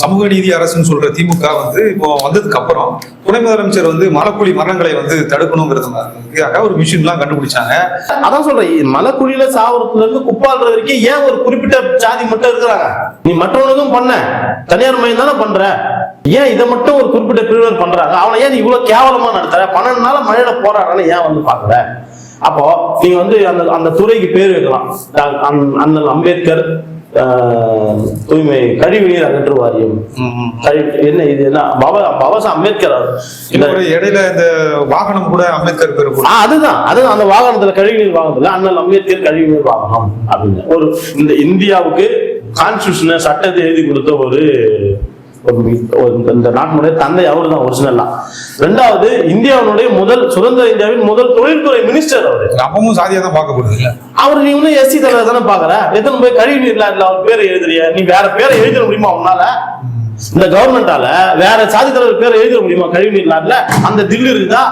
சமூக நீதி அரசுன்னு சொல்ற திமுக வந்து இப்போ வந்ததுக்கு அப்புறம் துணை முதலமைச்சர் வந்து மலைக்குழி மரணங்களை வந்து தடுக்கணுங்கிறதுக்காக ஒரு மிஷின் எல்லாம் கண்டுபிடிச்சாங்க. அதான் சொல்றேன், மலைக்குழியில சாவரத்துல இருந்து குப்பாடுற வரைக்கும் ஏன் ஒரு குறிப்பிட்ட ஜாதி மட்டும் இருக்கிறாங்க? நீ மற்றவனுக்கும் பண்ண தனியார் மையம் தானே பண்ற, ஏன் இதை மட்டும் ஒரு குறிப்பிட்ட பிரிவினர் பண்றாங்க? அவனை ஏன் இவ்வளவு கேவலமா நடத்துற? 12 நாள் மழையில போராடுறான்னு ஏன் வந்து பாக்குற? அப்போ நீங்க வந்து அந்த துறைக்கு பேர் வைக்கலாம், அண்ணல் அம்பேத்கர் தூய்மை கழிவுநீர் அகற்று வாரியம். என்ன இது? என்ன பாபா அம்பேத்கர் இடையில இந்த வாகனம் கூட அம்பேத்கர் பேர், அதுதான் அந்த வாகனத்துல கழிவுநீர் வாகனத்துல அண்ணல் அம்பேத்கர் கழிவுநீர் வாகனம் அப்படின்னு ஒரு இந்த இந்தியாவுக்கு கான்ஸ்டிடியூஷன் சட்டத்தை எழுதி கொடுத்த ஒரு இந்த நாட்டினுடைய தந்தை அவரு தான் ஒரிஜினலா. ரெண்டாவது, இந்தியாவுடைய முதல் சுதந்திர இந்தியாவின் முதல் தொழில்துறை மினிஸ்டர் அவரு. அப்பவும் சாதியா தான் பார்க்கப்படுது அவரு. நீ இன்னும் எஸ்சி தலைவர் தானே பாக்குற? எத்தனை போய் கழிவு நீர்ல அவர் பேரை எழுதுறிய? நீ வேற பேரை எழுத முடியுமா உன்னால? இந்த கவர்மெண்டால வேற சாதி தலைவர் பேரை எழுத முடியுமா கழிவு நீர்ல? அந்த தில்லு இருக்குதா?